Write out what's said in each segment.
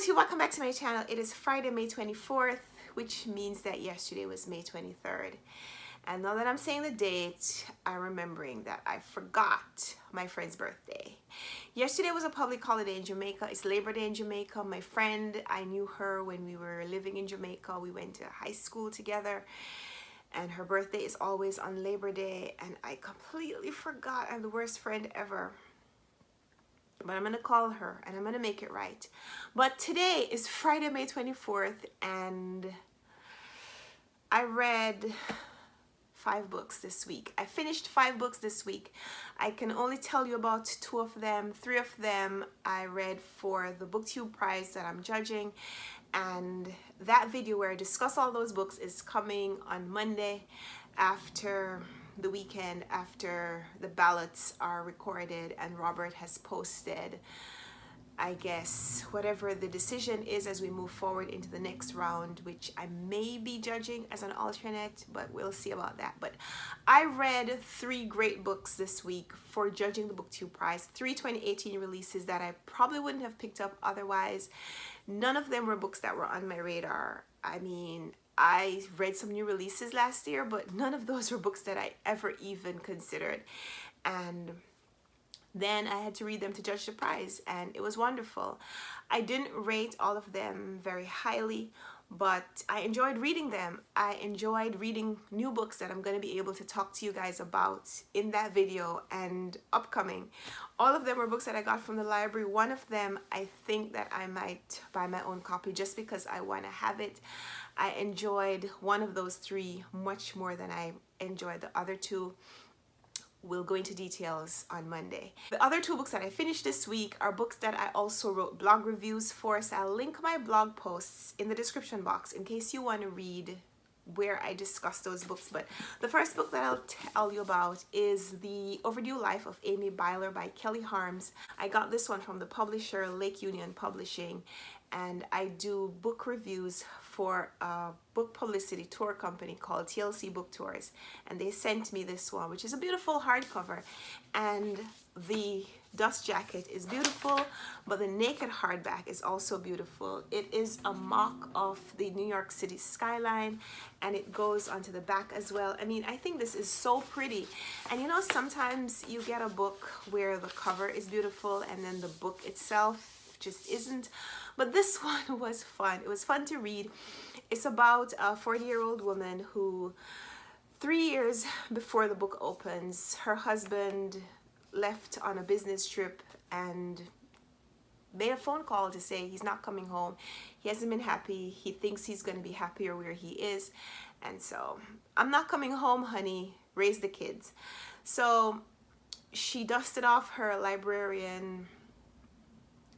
booktube, welcome back to my channel. It is Friday, May 24th, which means that yesterday was May 23rd. And now that I'm saying the date, I'm remembering that I forgot my friend's birthday. Yesterday was a public holiday in Jamaica. It's Labor Day in Jamaica. My friend, I knew her when we were living in Jamaica. We went to high school together. And her birthday is always on Labor Day. And I completely forgot. I'm the worst friend ever. But I'm going to call her and I'm going to make it right. But today is Friday, May 24th. And I read 5 books this week. I finished 5 books this week. I can only tell you about 2 of them. 3 of them I read for the BookTube prize that I'm judging, and that video where I discuss all those books is coming on Monday after the weekend, after the ballots are recorded and Robert has posted, I guess, whatever the decision is as we move forward into the next round, which I may be judging as an alternate, but we'll see about that. But I read 3 great books this week for judging the BookTube prize, 3 2018 releases that I probably wouldn't have picked up otherwise. None of them were books that were on my radar. I mean, I read some new releases last year, but none of those were books that I ever even considered. And then I had to read them to judge the prize, and it was wonderful. I didn't rate all of them very highly, but I enjoyed reading them. I enjoyed reading new books that I'm going to be able to talk to you guys about in that video and upcoming. All of them were books that I got from the library. One of them, I think that I might buy my own copy just because I want to have it. I enjoyed one of those 3 much more than I enjoyed the other 2. We'll go into details on Monday. The other 2 books that I finished this week are books that I also wrote blog reviews for, so I'll link my blog posts in the description box in case you want to read where I discuss those books. But the first book that I'll tell you about is The Overdue Life of Amy Byler by Kelly Harms. I got this one from the publisher Lake Union Publishing, and I do book reviews for a book publicity tour company called TLC Book Tours, and they sent me this one, which is a beautiful hardcover, and the dust jacket is beautiful, but the naked hardback is also beautiful. It is a mock of the New York City skyline, and it goes onto the back as well. I mean, I think this is so pretty. And you know, sometimes you get a book where the cover is beautiful and then the book itself just isn't, but this one was fun. It was fun to read. It's about a 40-year-old woman who 3 years before the book opens, her husband left on a business trip and made a phone call to say he's not coming home. He hasn't been happy. He thinks he's going to be happier where he is, and so, I'm not coming home, honey, raise the kids. So she dusted off her librarian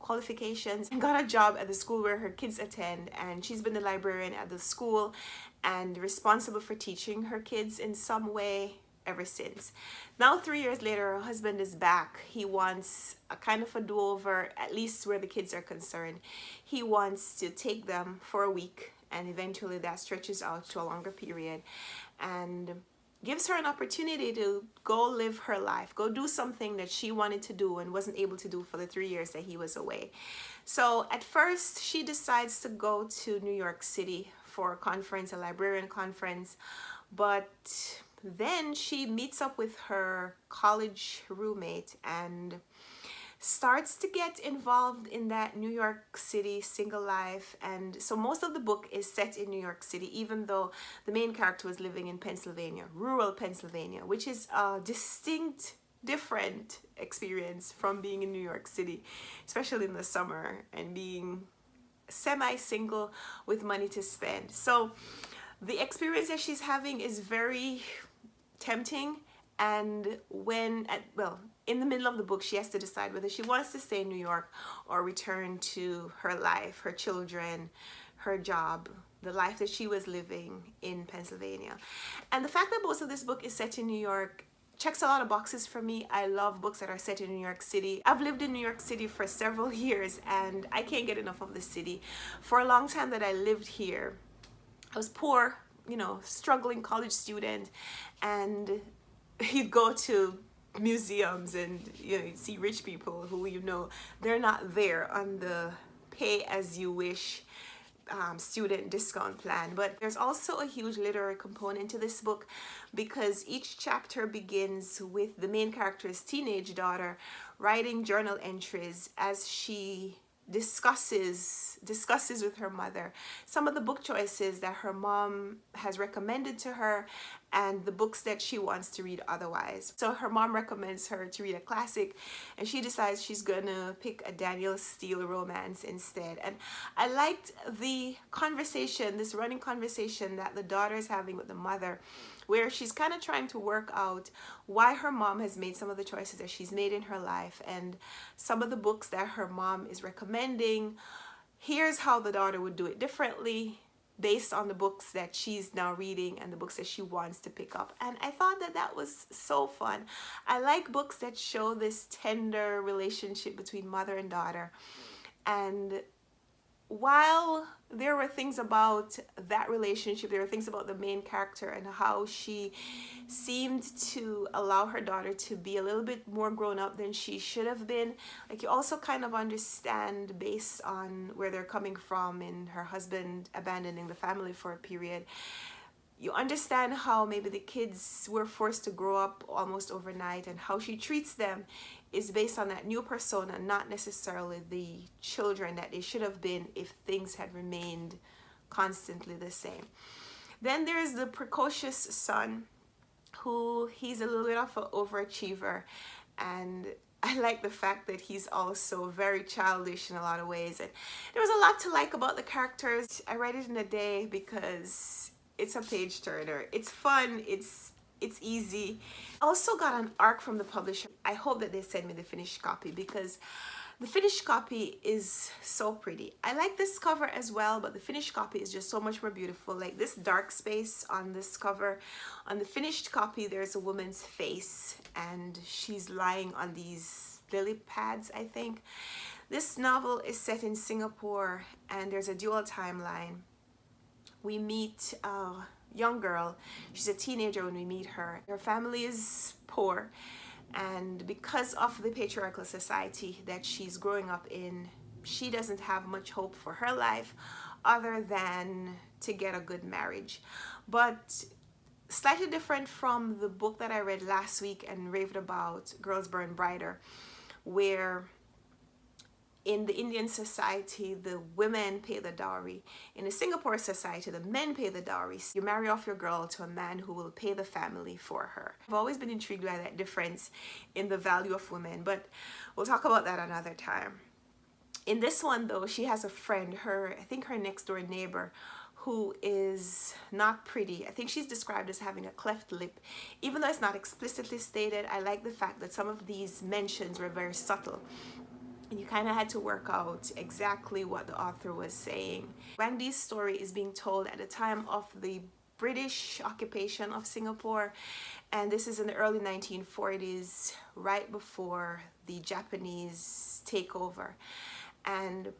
qualifications and got a job at the school where her kids attend, and she's been the librarian at the school and responsible for teaching her kids in some way ever since. Now 3 years later, her husband is back. He wants a kind of a do-over, at least where the kids are concerned. He wants to take them for a week, and eventually that stretches out to a longer period, and gives her an opportunity to go live her life, go do something that she wanted to do and wasn't able to do for the 3 years that he was away. So at first she decides to go to New York City for a conference, a librarian conference, but then she meets up with her college roommate and starts to get involved in that New York City single life. And so most of the book is set in New York City, even though the main character was living in Pennsylvania, rural Pennsylvania, which is a distinct, different experience from being in New York City, especially in the summer, and being semi-single with money to spend. So the experience that she's having is very tempting, and in the middle of the book, she has to decide whether she wants to stay in New York or return to her life, her children, her job, the life that she was living in Pennsylvania. And the fact that most of this book is set in New York checks a lot of boxes for me. I love books that are set in New York City. I've lived in New York City for several years, and I can't get enough of the city. For a long time that I lived here, I was poor, you know, struggling college student, and you'd go to museums and you know, you'd see rich people who, you know, they're not there on the pay as you wish student discount plan. But there's also a huge literary component to this book, because each chapter begins with the main character's teenage daughter writing journal entries as she discusses with her mother some of the book choices that her mom has recommended to her and the books that she wants to read otherwise. So her mom recommends her to read a classic, and she decides she's gonna pick a Danielle Steele romance instead. And I liked the conversation, this running conversation that the daughter is having with the mother, where she's kind of trying to work out why her mom has made some of the choices that she's made in her life, and some of the books that her mom is recommending. Here's how the daughter would do it differently based on the books that she's now reading and the books that she wants to pick up. And I thought that that was so fun. I like books that show this tender relationship between mother and daughter. And while there were things about that relationship, there were things about the main character and how she seemed to allow her daughter to be a little bit more grown up than she should have been. Like, you also kind of understand, based on where they're coming from in her husband abandoning the family for a period, you understand how maybe the kids were forced to grow up almost overnight, and how she treats them is based on that new persona, not necessarily the children that they should have been if things had remained constantly the same. Then there's the precocious son, who he's a little bit of an overachiever, and I like the fact that he's also very childish in a lot of ways. And there was a lot to like about the characters. I read it in a day because it's a page turner. It's fun, it's easy. I also got an arc from the publisher. I hope that they send me the finished copy, because the finished copy is so pretty. I like this cover as well, but the finished copy is just so much more beautiful. Like this dark space on this cover. On the finished copy, there's a woman's face, and she's lying on these lily pads, I think. This novel is set in Singapore, and there's a dual timeline. We meet a young girl. She's a teenager when we meet her. Her family is poor, and because of the patriarchal society that she's growing up in, she doesn't have much hope for her life other than to get a good marriage. But slightly different from the book that I read last week and raved about, Girls Burn Brighter, where in the Indian society, the women pay the dowry. In the Singapore society, the men pay the dowry. You marry off your girl to a man who will pay the family for her. I've always been intrigued by that difference in the value of women, but we'll talk about that another time. In this one though, she has a friend, I think her next door neighbor, who is not pretty. I think she's described as having a cleft lip. Even though it's not explicitly stated, I like the fact that some of these mentions were very subtle. And you kind of had to work out exactly what the author was saying. Wang Di's story is being told at the time of the British occupation of Singapore, and this is in the early 1940s, right before the Japanese takeover. And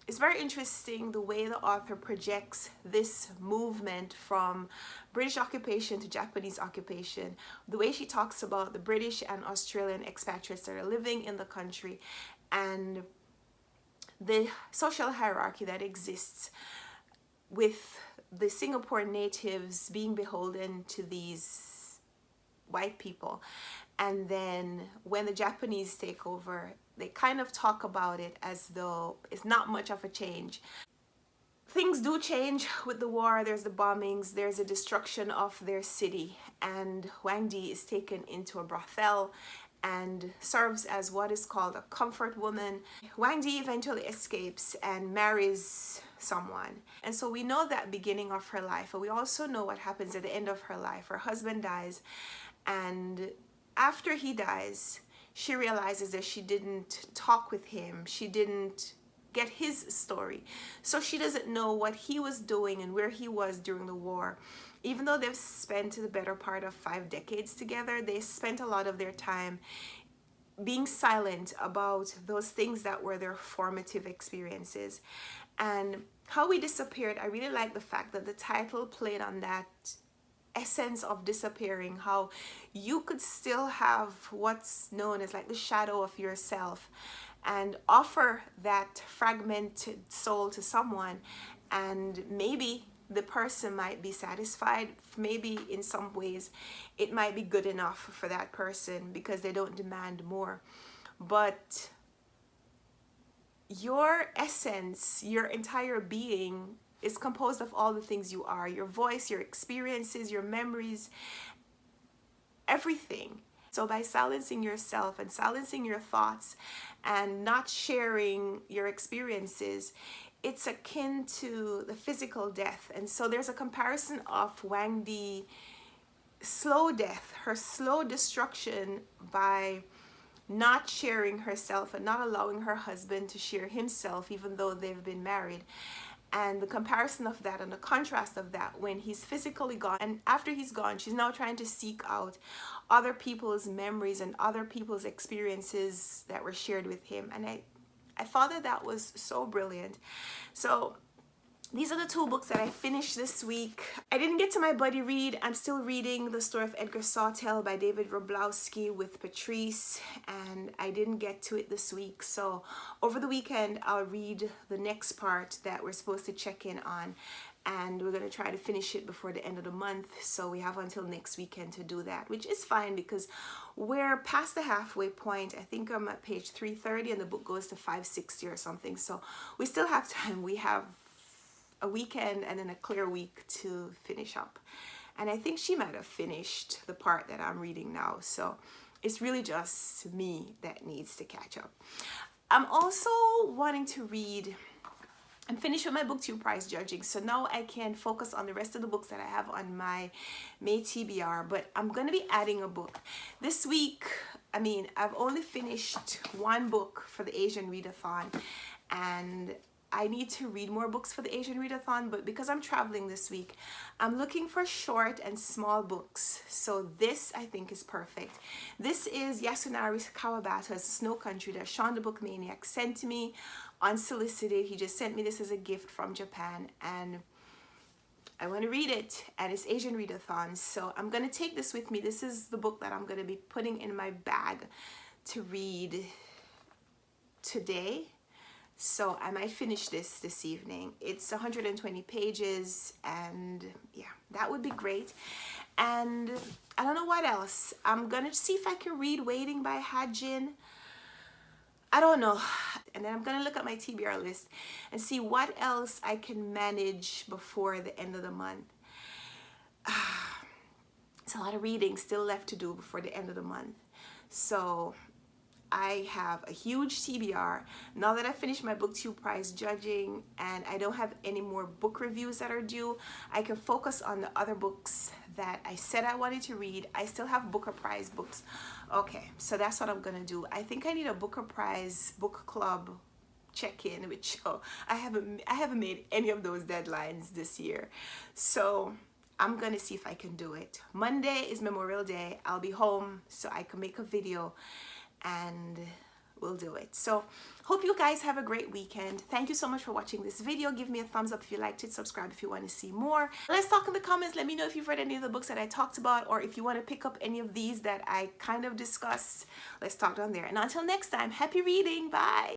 it's very interesting the way the author projects this movement from British occupation to Japanese occupation, the way she talks about the British and Australian expatriates that are living in the country, and the social hierarchy that exists with the Singapore natives being beholden to these white people. And then when the Japanese take over, they kind of talk about it as though it's not much of a change. Things do change with the war. There's the bombings, there's a destruction of their city, and Wang Di is taken into a brothel and serves as what is called a comfort woman. Wang Di eventually escapes and marries someone. And so we know that beginning of her life, but we also know what happens at the end of her life. Her husband dies, and after he dies, she realizes that she didn't talk with him. She didn't get his story. So she doesn't know what he was doing and where he was during the war. Even though they've spent the better part of 5 decades together, they spent a lot of their time being silent about those things that were their formative experiences. And How We Disappeared, I really like the fact that the title played on that essence of disappearing, how you could still have what's known as like the shadow of yourself. and offer that fragmented soul to someone, and maybe the person might be satisfied. Maybe in some ways it might be good enough for that person because they don't demand more. But your essence, your entire being is composed of all the things you are: your voice, your experiences, your memories, everything. So by silencing yourself and silencing your thoughts and not sharing your experiences, it's akin to the physical death. And so there's a comparison of Wang Di's slow death, her slow destruction, by not sharing herself and not allowing her husband to share himself, even though they've been married. And the comparison of that and the contrast of that when he's physically gone, and after he's gone, she's now trying to seek out other people's memories and other people's experiences that were shared with him. And I thought that that was so brilliant. So these are the two books that I finished this week. I didn't get to my buddy read. I'm still reading The Story of Edgar Sawtelle by David Roblowski with Patrice, and I didn't get to it this week. So over the weekend, I'll read the next part that we're supposed to check in on, and we're going to try to finish it before the end of the month. So we have until next weekend to do that, which is fine because we're past the halfway point. I think I'm at page 330 and the book goes to 560 or something. So we still have time. We have a weekend and then a clear week to finish up. And I think she might have finished the part that I'm reading now. So it's really just me that needs to catch up. I'm also wanting to read, I'm finished with my booktube prize judging, so now I can focus on the rest of the books that I have on my May TBR, but I'm going to be adding a book. This week, I've only finished one book for the Asian Readathon, and I need to read more books for the Asian Readathon, but because I'm traveling this week, I'm looking for short and small books. So this, I think, is perfect. This is Yasunari Kawabata's Snow Country that Sean the Book Maniac sent to me unsolicited. He just sent me this as a gift from Japan, and I want to read it, and it's Asian Readathon. So I'm going to take this with me. This is the book that I'm going to be putting in my bag to read today. So I might finish this evening. It's 120 pages, and yeah, that would be great. And I don't know what else. I'm gonna see if I can read Waiting by Hajin. I don't know. And then I'm gonna look at my TBR list and see what else I can manage before the end of the month. It's a lot of reading still left to do before the end of the month. So I have a huge TBR. Now that I finished my booktube prize judging and I don't have any more book reviews that are due, I can focus on the other books that I said I wanted to read. I still have Booker Prize books. Okay, so that's what I'm gonna do. I think I need a Booker Prize book club check-in with show. I haven't made any of those deadlines this year. So I'm gonna see if I can do it. Monday is Memorial Day. I'll be home so I can make a video, and we'll do it. So hope you guys have a great weekend. Thank you so much for watching this video. Give me a thumbs up if you liked it. Subscribe if you want to see more. Let's talk in the comments. Let me know if you've read any of the books that I talked about, or if you want to pick up any of these that I kind of discussed. Let's talk down there. And until next time, happy reading. Bye.